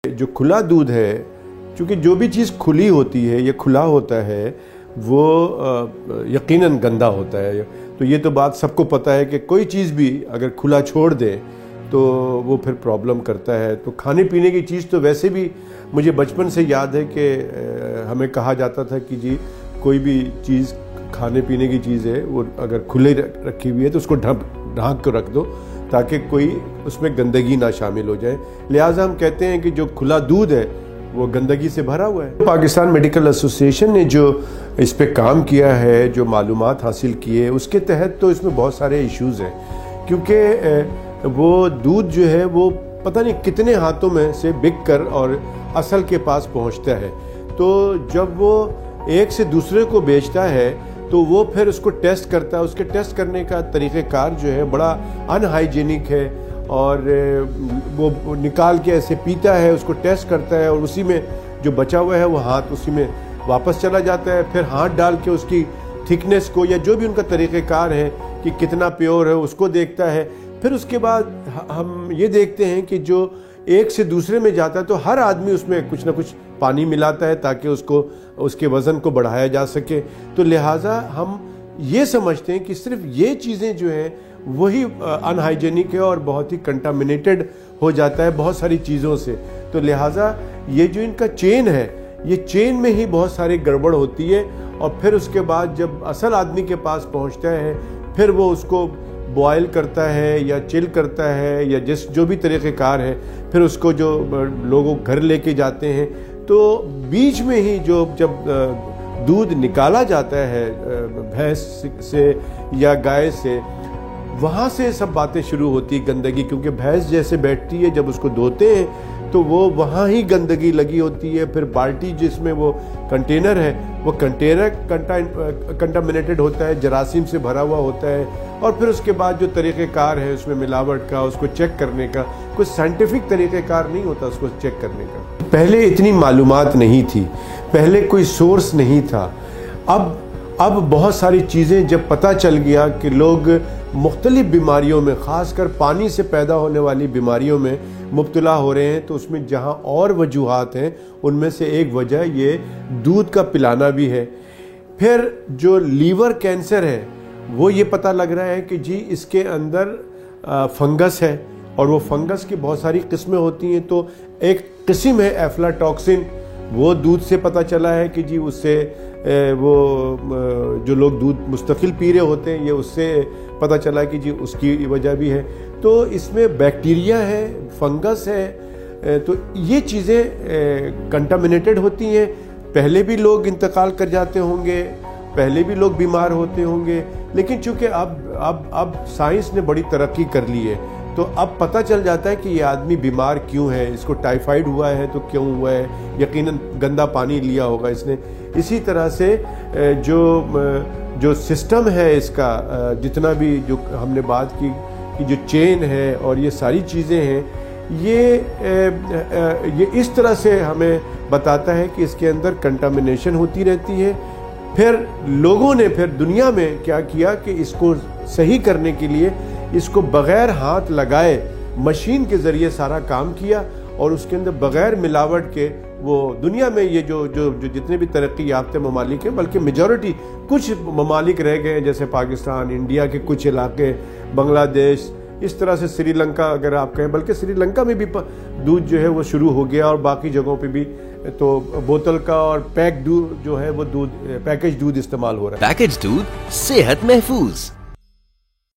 जो खुला दूध है, क्योंकि जो भी चीज़ खुली होती है या खुला होता है वो यकीनन गंदा होता है। तो ये तो बात सबको पता है कि कोई चीज़ भी अगर खुला छोड़ दे तो वो फिर प्रॉब्लम करता है। तो खाने पीने की चीज़ तो वैसे भी मुझे बचपन से याद है कि हमें कहा जाता था कि जी कोई भी चीज़ खाने पीने की चीज़ है वो अगर खुले रखी हुई है तो उसको ढाँक कर रख दो ताकि कोई उसमें गंदगी ना शामिल हो जाए। लिहाजा हम कहते हैं कि जो खुला दूध है वो गंदगी से भरा हुआ है। पाकिस्तान मेडिकल एसोसिएशन ने जो इस पे काम किया है, जो मालूमात हासिल की है, उसके तहत तो इसमें बहुत सारे इश्यूज़ हैं, क्योंकि वो दूध जो है वो पता नहीं कितने हाथों में से बिक कर और असल के पास पहुंचता है। तो जब वो एक से दूसरे को बेचता है तो वो फिर उसको टेस्ट करता है। उसके टेस्ट करने का तरीक़ेकार जो है बड़ा अनहाइजीनिक है और वो निकाल के ऐसे पीता है, उसको टेस्ट करता है और उसी में जो बचा हुआ है वो हाथ उसी में वापस चला जाता है। फिर हाथ डाल के उसकी थिकनेस को या जो भी उनका तरीक़ेकार है कि कितना प्योर है उसको देखता है। फिर उसके बाद हम ये देखते हैं कि जो एक से दूसरे में जाता है तो हर आदमी उसमें कुछ ना कुछ पानी मिलाता है ताकि उसको उसके वज़न को बढ़ाया जा सके। तो लिहाजा हम ये समझते हैं कि सिर्फ ये चीज़ें जो हैं वही अनहाइजेनिक है और बहुत ही कंटामिनेटेड हो जाता है बहुत सारी चीज़ों से। तो लिहाजा ये जो इनका चेन है, ये चेन में ही बहुत सारी गड़बड़ होती है और फिर उसके बाद जब असल आदमी के पास पहुंचता है फिर वो उसको बॉयल करता है या चिल करता है या जो भी तरीक़ेकार है, फिर उसको जो लोगों घर लेके जाते हैं तो बीच में ही जब दूध निकाला जाता है भैंस से या गाय से, वहाँ से सब बातें शुरू होती है गंदगी। क्योंकि भैंस जैसे बैठती है जब उसको धोते हैं तो वो वहाँ ही गंदगी लगी होती है। फिर बाल्टी जिसमें वो कंटेनर है वो कंटेनर कंटामिनेटेड होता है, जरासीम से भरा हुआ होता है। और फिर उसके बाद जो तरीक़ेकार है उसमें मिलावट का, उसको चेक करने का, कोई साइंटिफिक तरीक़ेकार नहीं होता उसको चेक करने का। पहले इतनी मालूमात नहीं थी, पहले कोई सोर्स नहीं था। अब बहुत सारी चीज़ें जब पता चल गया कि लोग मुख्तलिफ बीमारियों में, ख़ासकर पानी से पैदा होने वाली बीमारियों में मुब्तला हो रहे हैं, तो उसमें जहाँ और वजूहात हैं उनमें से एक वजह ये दूध का पिलाना भी है। फिर जो लीवर कैंसर है वो ये पता लग रहा है कि जी इसके अंदर फंगस है और वो फंगस की बहुत सारी किस्में होती हैं। तो एक किस्म है एफ्लाटॉक्सिन, वो दूध से पता चला है कि जी उससे वो जो लोग दूध मुस्तकिल पी रहे होते हैं ये उससे पता चला कि जी उसकी वजह भी है। तो इसमें बैक्टीरिया है, फंगस है, तो ये चीज़ें कंटामिनेटेड होती हैं। पहले भी लोग इंतकाल कर जाते होंगे, पहले भी लोग बीमार होते होंगे, लेकिन चूंकि अब साइंस ने बड़ी तरक्की कर ली है तो अब पता चल जाता है कि ये आदमी बीमार क्यों है, इसको टाइफाइड हुआ है तो क्यों हुआ है, यकीनन गंदा पानी लिया होगा इसने। इसी तरह से जो सिस्टम है इसका, जितना भी जो हमने बात की कि जो चेन है और ये सारी चीज़ें हैं, ये इस तरह से हमें बताता है कि इसके अंदर कंटामिनेशन होती रहती है। फिर लोगों ने फिर दुनिया में क्या किया कि इसको सही करने के लिए इसको बग़ैर हाथ लगाए मशीन के ज़रिए सारा काम किया और उसके अंदर बग़ैर मिलावट के वो दुनिया में ये जो जितने भी तरक्की याफ्ता ममालिक हैं, बल्कि मेजॉरिटी कुछ ममालिक रह गए जैसे पाकिस्तान, इंडिया के कुछ इलाके, बांग्लादेश, इस तरह से श्रीलंका अगर आप कहें, बल्कि श्रीलंका में भी दूध जो है वो शुरू हो गया और बाकी जगहों पे भी तो बोतल का और पैक दूध जो है वो पैकेज दूध इस्तेमाल हो रहा है। पैकेज दूध सेहत महफूज।